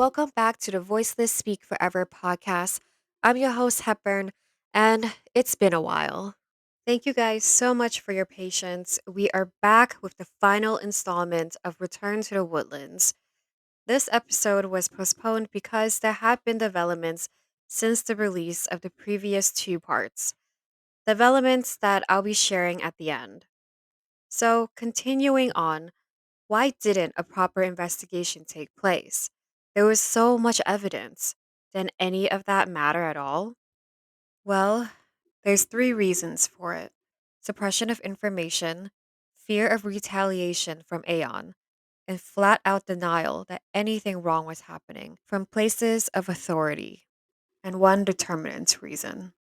welcome back to the Voiceless Speak Forever podcast. I'm your host, Hepburn, and it's been a while. Thank you guys so much for your patience. We are back with the final installment of Return to the Woodlands. This episode was postponed because there have been developments since the release of the previous two parts, developments that I'll be sharing at the end. So, continuing on, why didn't a proper investigation take place? There was so much evidence. Did any of that matter at all? Well, there's three reasons for it: suppression of information, fear of retaliation from Aeon, and flat out denial that anything wrong was happening from places of authority. And one determinant reason.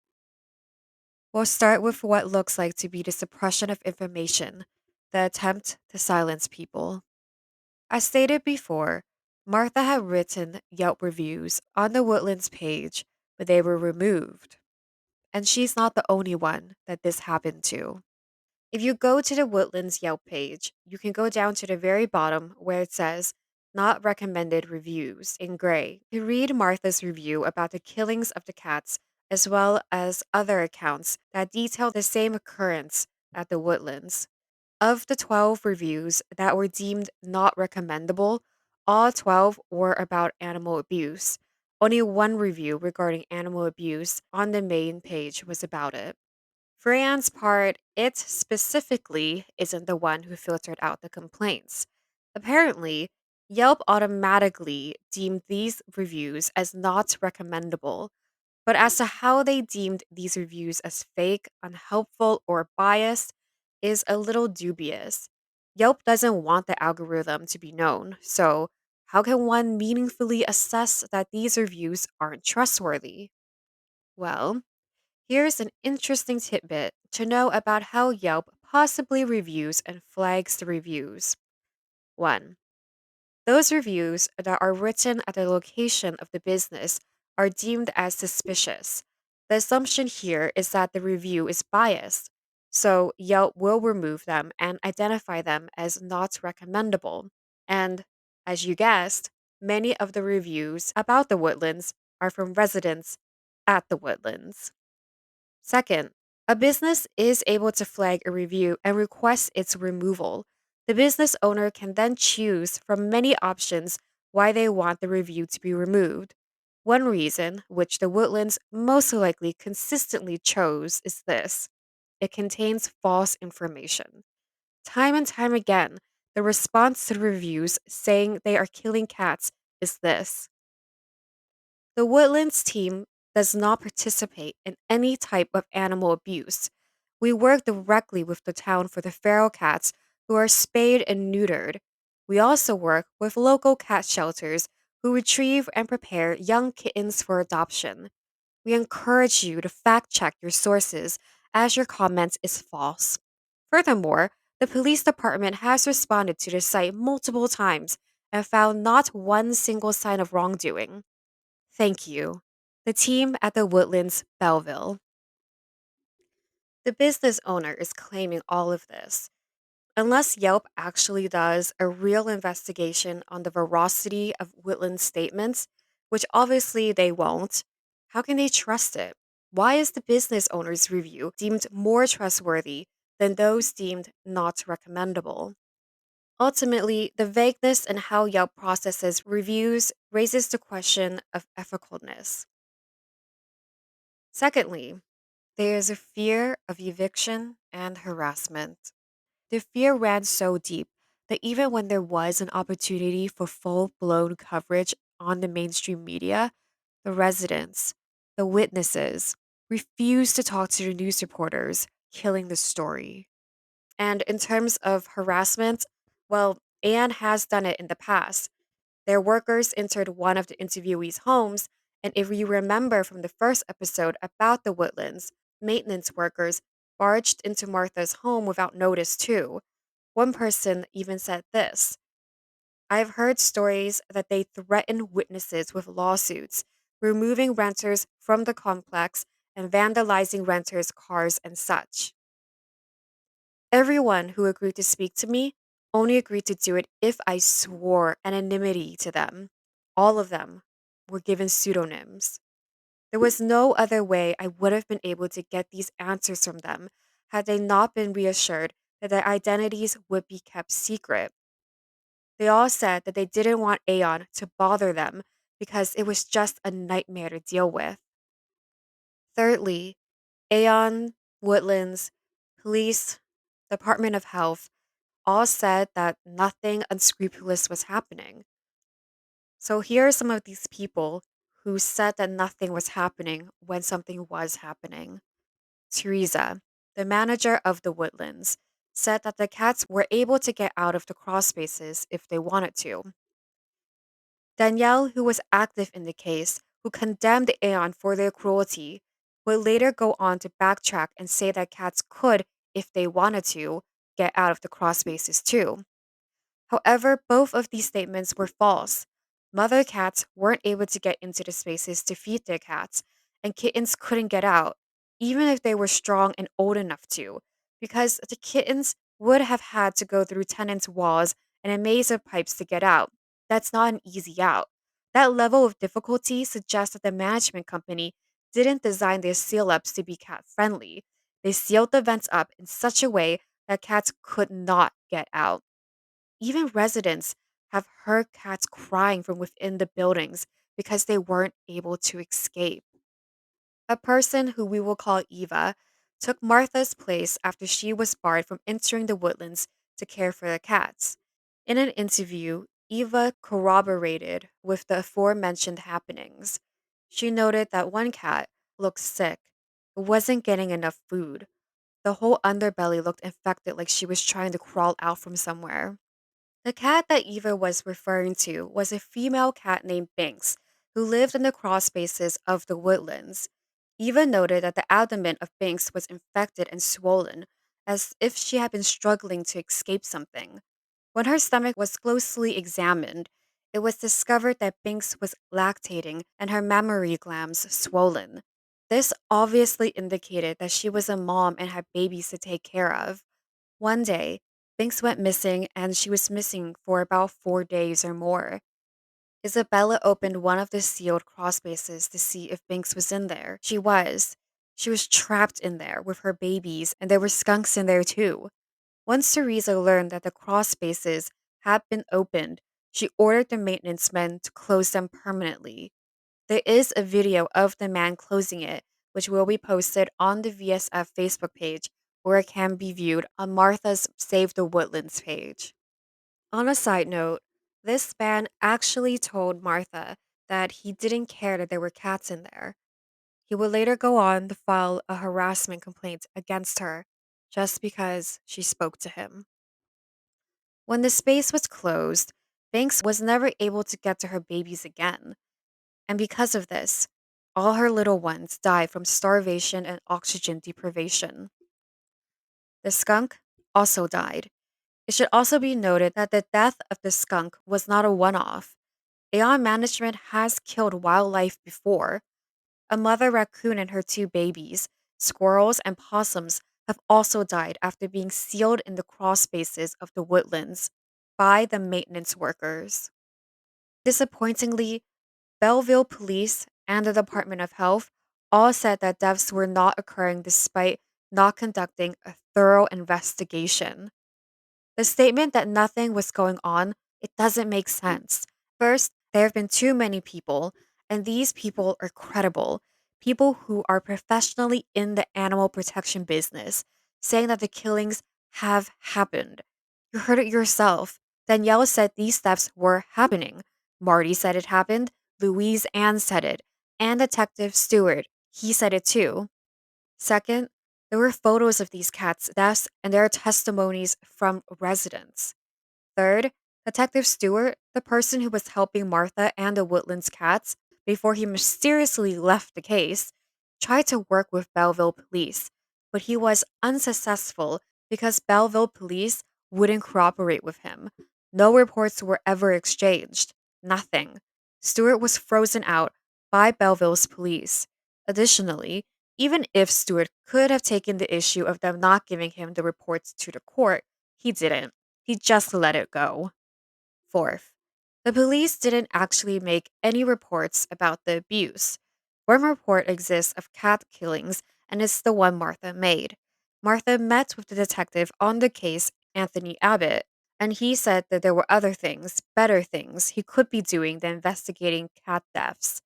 We'll start with what looks like to be the suppression of information, the attempt to silence people. As stated before, Martha had written Yelp reviews on the Woodlands page, but they were removed. And she's not the only one that this happened to. If you go to the Woodlands Yelp page, you can go down to the very bottom where it says Not Recommended Reviews in gray to read Martha's review about the killings of the cats, as well as other accounts that detail the same occurrence at the Woodlands. Of the 12 reviews that were deemed not recommendable, all 12 were about animal abuse. Only one review regarding animal abuse on the main page was about it. For Anne's part, it specifically isn't the one who filtered out the complaints. Apparently, Yelp automatically deemed these reviews as not recommendable, but as to how they deemed these reviews as fake, unhelpful, or biased is a little dubious. Yelp doesn't want the algorithm to be known, so how can one meaningfully assess that these reviews aren't trustworthy? Well, here's an interesting tidbit to know about how Yelp possibly reviews and flags the reviews. 1. Those reviews that are written at the location of the business are deemed as suspicious. The assumption here is that the review is biased, so Yelp will remove them and identify them as not recommendable. And, as you guessed, many of the reviews about the Woodlands are from residents at the Woodlands. Second, a business is able to flag a review and request its removal. The business owner can then choose from many options why they want the review to be removed. One reason, which the Woodlands most likely consistently chose, is this: it contains false information. Time and time again, the response to the reviews saying they are killing cats is this: the Woodlands team does not participate in any type of animal abuse. We work directly with the town for the feral cats who are spayed and neutered. We also work with local cat shelters who retrieve and prepare young kittens for adoption. We encourage you to fact check your sources as your comment is false. Furthermore, the police department has responded to the site multiple times and found not one single sign of wrongdoing. Thank you. The team at the Woodlands Belleville. The business owner is claiming all of this. Unless Yelp actually does a real investigation on the veracity of Woodland's statements, which obviously they won't, how can they trust it? Why is the business owner's review deemed more trustworthy than those deemed not recommendable? Ultimately, the vagueness in how Yelp processes reviews raises the question of ethicalness. Secondly, there is a fear of eviction and harassment. The fear ran so deep that even when there was an opportunity for full blown coverage on the mainstream media, the residents, the witnesses, refused to talk to the news reporters, killing the story. And in terms of harassment, well, Anne has done it in the past. Their workers entered one of the interviewees' homes, and if you remember from the first episode about the Woodlands, maintenance workers barged into Martha's home without notice, too. One person even said this: I've heard stories that they threaten witnesses with lawsuits, removing renters from the complex, and vandalizing renters' cars and such. Everyone who agreed to speak to me only agreed to do it if I swore anonymity to them. All of them were given pseudonyms. There was no other way I would have been able to get these answers from them had they not been reassured that their identities would be kept secret. They all said that they didn't want Aeon to bother them because it was just a nightmare to deal with. Thirdly, Aeon, Woodlands, police, Department of Health all said that nothing unscrupulous was happening. So here are some of these people who said that nothing was happening when something was happening. Teresa, the manager of the Woodlands, said that the cats were able to get out of the crawl spaces if they wanted to. Danielle, who was active in the case, who condemned Aeon for their cruelty, would later go on to backtrack and say that cats could, if they wanted to, get out of the crawl spaces too. However, both of these statements were false. Mother cats weren't able to get into the spaces to feed their cats, and kittens couldn't get out, even if they were strong and old enough to, because the kittens would have had to go through tenants' walls and a maze of pipes to get out. That's not an easy out. That level of difficulty suggests that the management company didn't design their seal ups to be cat friendly. They sealed the vents up in such a way that cats could not get out. Even residents have heard cats crying from within the buildings because they weren't able to escape. A person who we will call Eva took Martha's place after she was barred from entering the woodlands to care for the cats. In an interview, Eva corroborated with the aforementioned happenings. She noted that one cat looked sick, but wasn't getting enough food. The whole underbelly looked infected like she was trying to crawl out from somewhere. The cat that Eva was referring to was a female cat named Binks, who lived in the crawl spaces of the woodlands. Eva noted that the abdomen of Binks was infected and swollen, as if she had been struggling to escape something. When her stomach was closely examined, it was discovered that Binks was lactating and her mammary glands swollen. This obviously indicated that she was a mom and had babies to take care of. One day, Binks went missing and she was missing for about 4 days or more. Isabella opened one of the sealed crawl spaces to see if Binks was in there. She was. She was trapped in there with her babies, and there were skunks in there too. Once Teresa learned that the crawl spaces had been opened, she ordered the maintenance men to close them permanently. There is a video of the man closing it, which will be posted on the VSF Facebook page, or it can be viewed on Martha's Save the Woodlands page. On a side note, this man actually told Martha that he didn't care that there were cats in there. He would later go on to file a harassment complaint against her just because she spoke to him. When the space was closed, Banks was never able to get to her babies again. And because of this, all her little ones died from starvation and oxygen deprivation. The skunk also died. It should also be noted that the death of the skunk was not a one off. Aeon Management has killed wildlife before. A mother raccoon and her two babies, squirrels, and possums have also died after being sealed in the crawl spaces of the woodlands by the maintenance workers. Disappointingly, Belleville Police and the Department of Health all said that deaths were not occurring despite not conducting a thorough investigation. The statement that nothing was going on, it doesn't make sense. First, there have been too many people, and these people are credible. People who are professionally in the animal protection business, saying that the killings have happened. You heard it yourself. Danielle said these thefts were happening. Marty said it happened. Louise Ann said it. And Detective Stewart, he said it too. Second, there were photos of these cats' deaths and there are testimonies from residents. Third, Detective Stewart, the person who was helping Martha and the Woodlands cats before he mysteriously left the case, tried to work with Belleville police, but he was unsuccessful because Belleville police wouldn't cooperate with him. No reports were ever exchanged. Nothing. Stewart was frozen out by Belleville's police. Additionally, even if Stewart could have taken the issue of them not giving him the reports to the court, he didn't. He just let it go. Fourth, The police didn't actually make any reports about the abuse. One report exists of cat killings, and it's the one Martha made. Martha met with the detective on the case, Anthony Abbott, and he said that there were other things, better things, he could be doing than investigating cat deaths.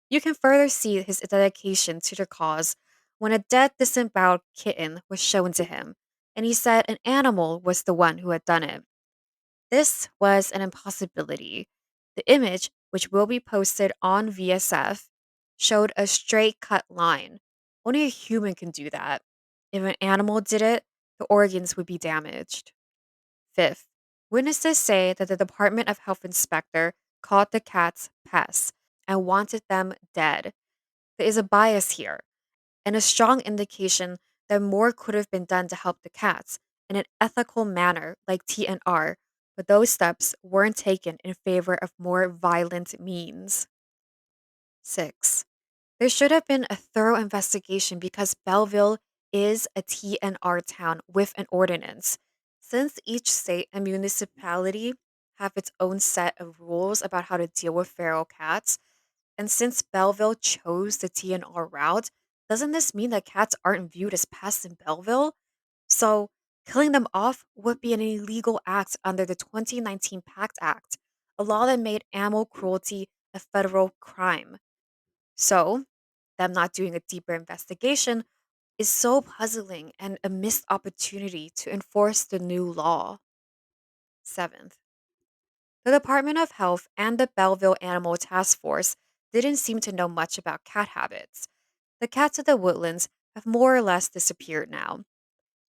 You can further see his dedication to the cause when a dead, disemboweled kitten was shown to him, and he said an animal was the one who had done it. This was an impossibility. The image, which will be posted on VSF, showed a straight cut line. Only a human can do that. If an animal did it, the organs would be damaged. Fifth, witnesses say that the Department of Health inspector called the cats pests and wanted them dead. There is a bias here and a strong indication that more could have been done to help the cats in an ethical manner like TNR, but those steps weren't taken in favor of more violent means. 6. There should have been a thorough investigation because Belleville is a TNR town with an ordinance. Since each state and municipality have its own set of rules about how to deal with feral cats, and since Belleville chose the TNR route, doesn't this mean that cats aren't viewed as pests in Belleville? So, killing them off would be an illegal act under the 2019 PACT Act, a law that made animal cruelty a federal crime. So, them not doing a deeper investigation is so puzzling and a missed opportunity to enforce the new law. Seventh, the Department of Health and the Belleville Animal Task Force didn't seem to know much about cat habits. The cats of the woodlands have more or less disappeared now.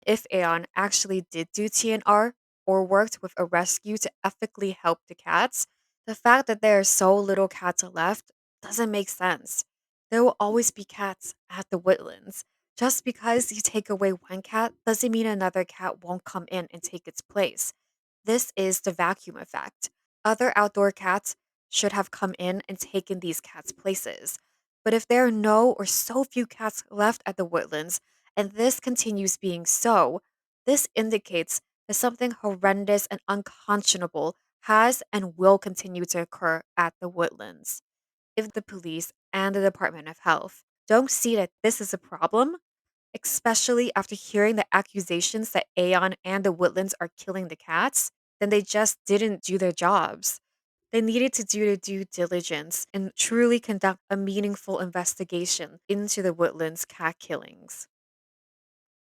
If Aeon actually did do TNR or worked with a rescue to ethically help the cats, the fact that there are so little cats left doesn't make sense. There will always be cats at the woodlands. Just because you take away one cat doesn't mean another cat won't come in and take its place. This is the vacuum effect. Other outdoor cats should have come in and taken these cats' places. But if there are no or so few cats left at the woodlands, and this continues being so, this indicates that something horrendous and unconscionable has and will continue to occur at the woodlands. If the police and the Department of Health don't see that this is a problem, especially after hearing the accusations that Aeon and the woodlands are killing the cats, then they just didn't do their jobs. They needed to do their due diligence and truly conduct a meaningful investigation into the woodlands cat killings.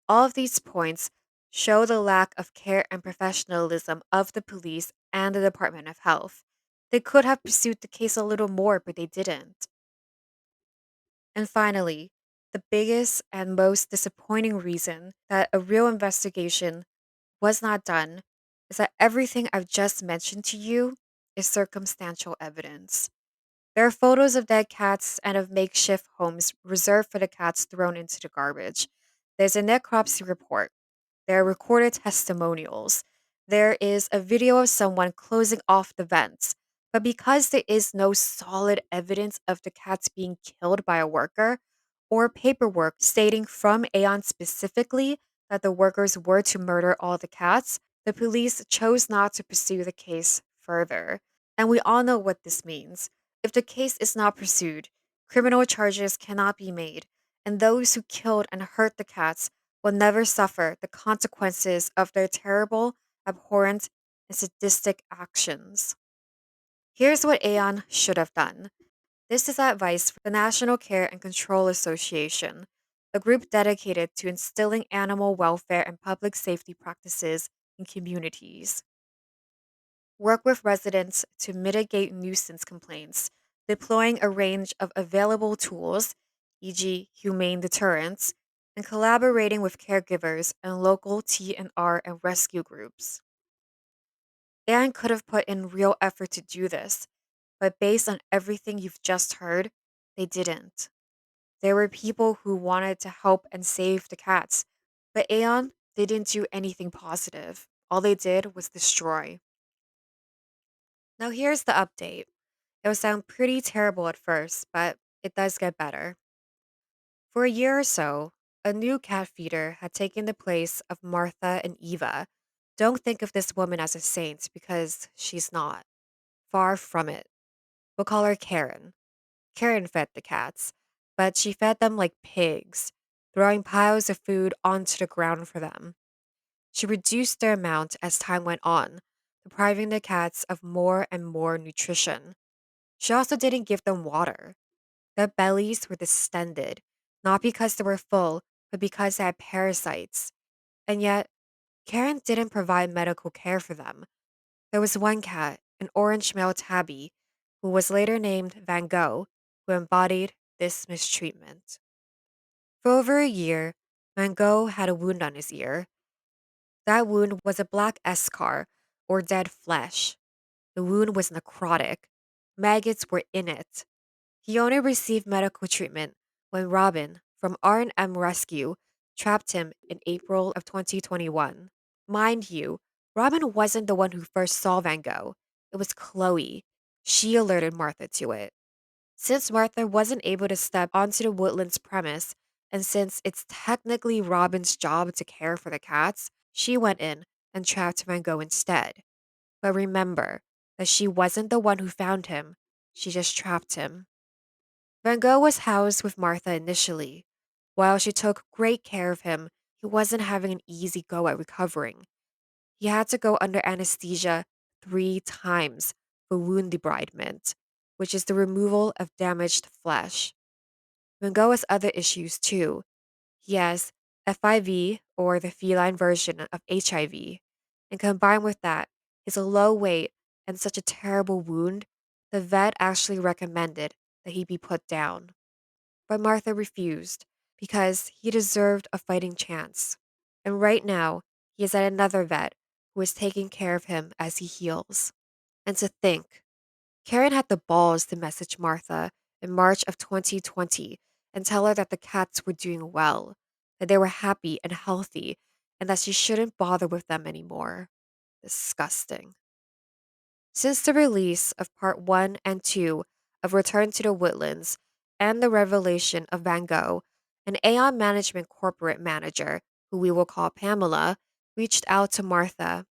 All of these points show the lack of care and professionalism of the police and the Department of Health. They could have pursued the case a little more, but they didn't. And finally, the biggest and most disappointing reason that a real investigation was not done is that everything I've just mentioned to you is circumstantial evidence. There are photos of dead cats and of makeshift homes reserved for the cats thrown into the garbage. There's a necropsy report. There are recorded testimonials. There is a video of someone closing off the vents. But because there is no solid evidence of the cats being killed by a worker, or paperwork stating from Aeon specifically that the workers were to murder all the cats, the police chose not to pursue the case further. And we all know what this means. If the case is not pursued, criminal charges cannot be made, and those who killed and hurt the cats will never suffer the consequences of their terrible, abhorrent, and sadistic actions. Here's what Aeon should have done. This is advice from the National Care and Control Association, a group dedicated to instilling animal welfare and public safety practices in communities. Work with residents to mitigate nuisance complaints, deploying a range of available tools, e.g., humane deterrents, and collaborating with caregivers and local TNR and rescue groups. Anne could have put in real effort to do this, but based on everything you've just heard, they didn't. There were people who wanted to help and save the cats, but Aeon didn't do anything positive. All they did was destroy. Now, here's the update. It will sound pretty terrible at first, but it does get better. For a year or so, a new cat feeder had taken the place of Martha and Eva. Don't think of this woman as a saint because she's not. Far from it. We'll call her Karen. Karen fed the cats, but she fed them like pigs, throwing piles of food onto the ground for them. She reduced their amount as time went on, depriving the cats of more and more nutrition. She also didn't give them water. Their bellies were distended, not because they were full, but because they had parasites. And yet, Karen didn't provide medical care for them. There was one cat, an orange male tabby, who was later named Van Gogh, who embodied this mistreatment. For over a year, Van Gogh had a wound on his ear. That wound was a black eschar, or dead flesh. The wound was necrotic. Maggots were in it. He only received medical treatment when Robin from R&M Rescue trapped him in April of 2021. Mind you, Robin wasn't the one who first saw Van Gogh. It was Chloe. She alerted Martha to it. Since Martha wasn't able to step onto the Woodlands premise, and since it's technically Robin's job to care for the cats, she went in and trapped Van Gogh instead. But remember that she wasn't the one who found him, she just trapped him. Van Gogh was housed with Martha initially. While she took great care of him, he wasn't having an easy go at recovering. He had to go under anesthesia 3 times for wound debridement, which is the removal of damaged flesh. Van Gogh has other issues too. He has FIV, or the feline version of HIV, and combined with that, his low weight and such a terrible wound, the vet actually recommended that he be put down. But Martha refused because he deserved a fighting chance. And right now, he is at another vet who is taking care of him as he heals. And to think, Karen had the balls to message Martha in March of 2020 and tell her that the cats were doing well, that they were happy and healthy, and that she shouldn't bother with them anymore. Disgusting. Since the release of part 1 and 2 of Return to the Woodlands and the revelation of Van Gogh, an Aon Management corporate manager, who we will call Pamela, reached out to Martha.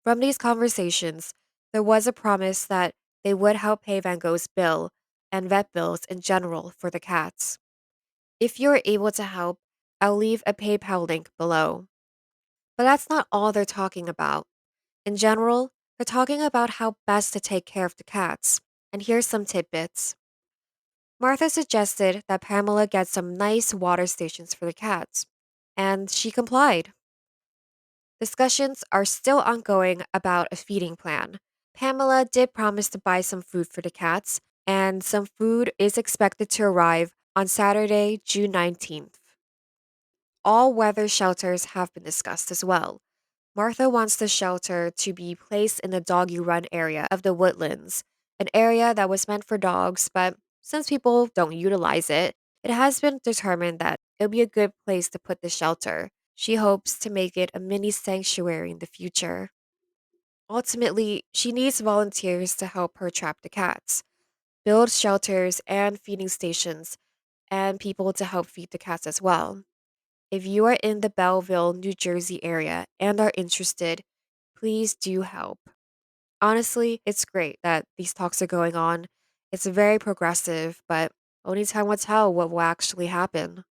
From these conversations, there was a promise that they would help pay Van Gogh's bill and vet bills in general for the cats. If you are able to help, I'll leave a PayPal link below. But that's not all they're talking about. In general, they're talking about how best to take care of the cats. And here's some tidbits. Martha suggested that Pamela get some nice water stations for the cats, and she complied. Discussions are still ongoing about a feeding plan. Pamela did promise to buy some food for the cats, and some food is expected to arrive on Saturday, June 19th. All weather shelters have been discussed as well. Martha wants the shelter to be placed in the doggy run area of the Woodlands, an area that was meant for dogs, but since people don't utilize it, it has been determined that it'll be a good place to put the shelter. She hopes to make it a mini sanctuary in the future. Ultimately, she needs volunteers to help her trap the cats, build shelters and feeding stations, and people to help feed the cats as well. If you are in the Belleville, New Jersey area and are interested, please do help. Honestly, it's great that these talks are going on. It's very progressive, but only time will tell what will actually happen.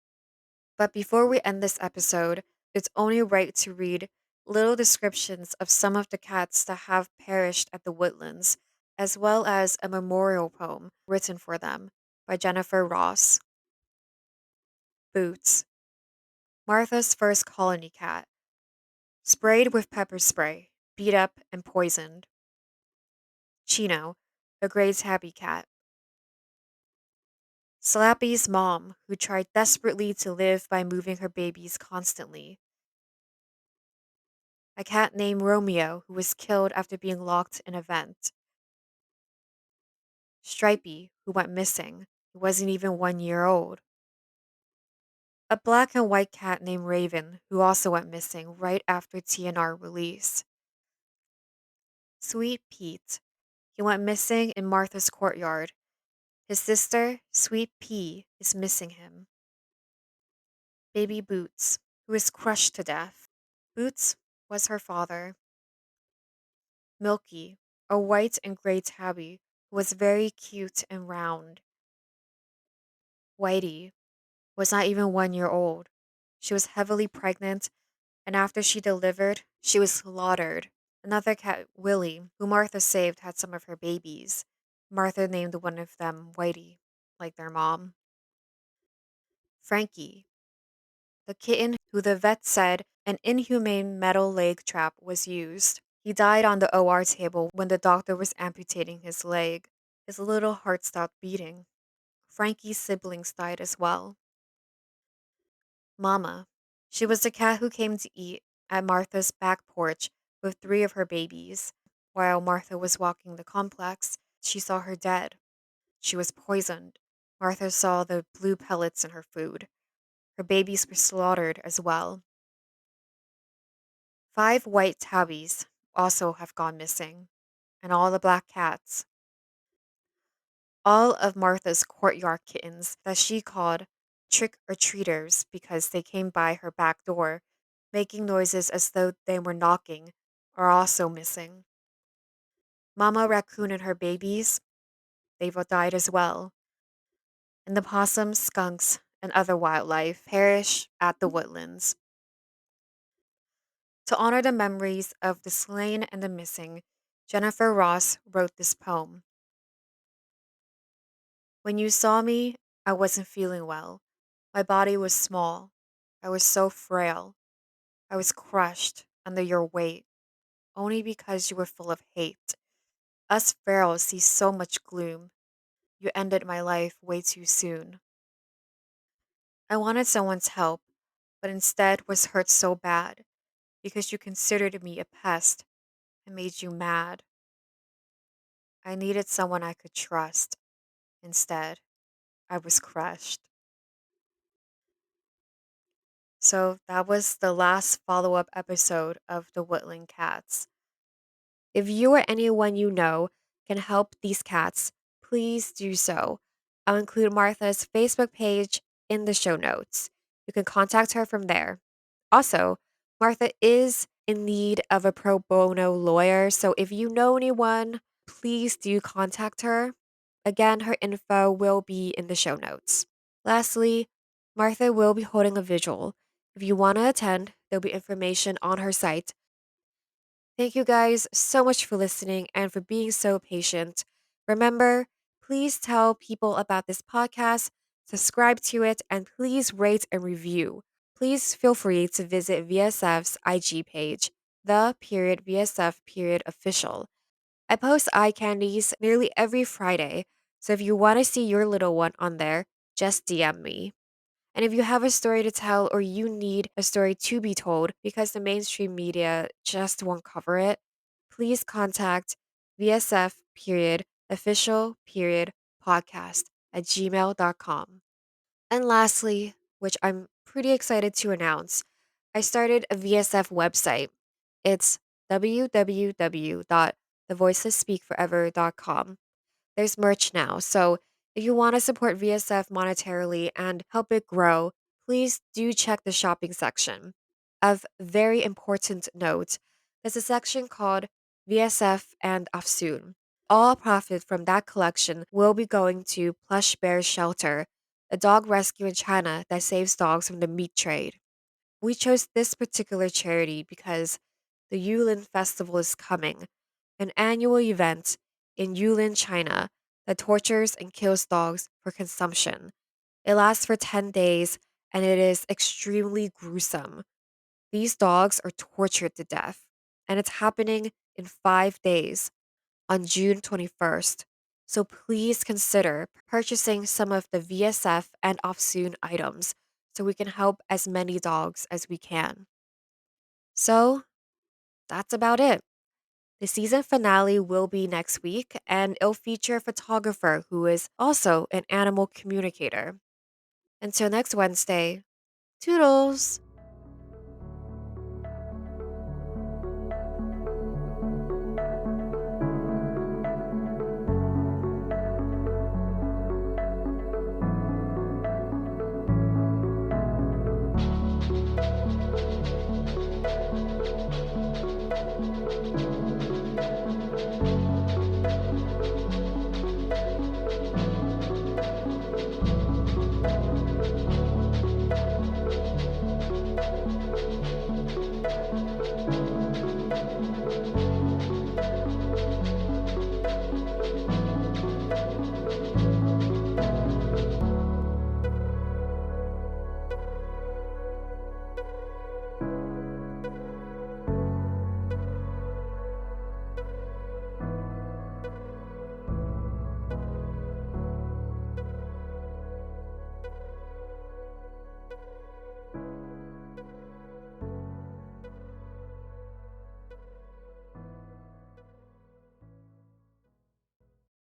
But before we end this episode, it's only right to read little descriptions of some of the cats that have perished at the Woodlands, as well as a memorial poem written for them by Jennifer Ross. Boots, Martha's first colony cat, sprayed with pepper spray, beat up and poisoned. Chino, a gray tabby cat. Slappy's mom, who tried desperately to live by moving her babies constantly. A cat named Romeo, who was killed after being locked in a vent. Stripey, who went missing. He wasn't even 1 year old. A black and white cat named Raven, who also went missing right after TNR release. Sweet Pete. He went missing in Martha's courtyard. His sister, Sweet Pea, is missing him. Baby Boots, who was crushed to death. Boots was her father. Milky, a white and gray tabby who was very cute and round. Whitey was not even 1 year old. She was heavily pregnant, and after she delivered, she was slaughtered. Another cat, Willie, who Martha saved, had some of her babies. Martha named one of them Whitey, like their mom. Frankie, the kitten who the vet said an inhumane metal leg trap was used. He died on the OR table when the doctor was amputating his leg. His little heart stopped beating. Frankie's siblings died as well. Mama. She was the cat who came to eat at Martha's back porch with three of her babies. While Martha was walking the complex, she saw her dead. She was poisoned. Martha saw the blue pellets in her food. Her babies were slaughtered as well. 5 white tabbies also have gone missing, and all the black cats. All of Martha's courtyard kittens that she called trick or treaters because they came by her back door, making noises as though they were knocking, are also missing. Mama raccoon and her babies, they've all died as well. And the possums, skunks, and other wildlife perish at the woodlands. To honor the memories of the slain and the missing, Jennifer Ross wrote this poem. When you saw me, I wasn't feeling well. My body was small. I was so frail. I was crushed under your weight, only because you were full of hate. Us ferals see so much gloom. You ended my life way too soon. I wanted someone's help, but instead was hurt so bad because you considered me a pest and made you mad. I needed someone I could trust. Instead, I was crushed. So that was the last follow up episode of the Woodland Cats. If you or anyone you know can help these cats, please do so. I'll include Martha's Facebook page in the show notes. You can contact her from there. Also, Martha is in need of a pro bono lawyer, so if you know anyone, please do contact her. Again, her info will be in the show notes. Lastly, Martha will be holding a vigil. If you want to attend, there'll be information on her site. Thank you guys so much for listening and for being so patient. Remember, please tell people about this podcast, subscribe to it, and please rate and review. Please feel free to visit VSF's IG page, the VSF official. I post eye candies nearly every Friday, so if you want to see your little one on there, just DM me. And if you have a story to tell or you need a story to be told because the mainstream media just won't cover it, please contact VSF official podcast@gmail.com. And lastly, which I'm pretty excited to announce, I started a VSF website. It's www.thevoicelessspeakforever.com. There's merch now, so if you want to support VSF monetarily and help it grow, please do check the shopping section. Of very important note, there's a section called VSF and Afsoon. All profit from that collection will be going to Plush Bear Shelter, a dog rescue in China that saves dogs from the meat trade. We chose this particular charity because the Yulin Festival is coming, an annual event in Yulin, China that tortures and kills dogs for consumption. It lasts for 10 days and it is extremely gruesome. These dogs are tortured to death, and it's happening in 5 days on June 21st. So please consider purchasing some of the VSF and Offsoon items so we can help as many dogs as we can. So that's about it. The season finale will be next week, and it'll feature a photographer who is also an animal communicator. Until next Wednesday, toodles!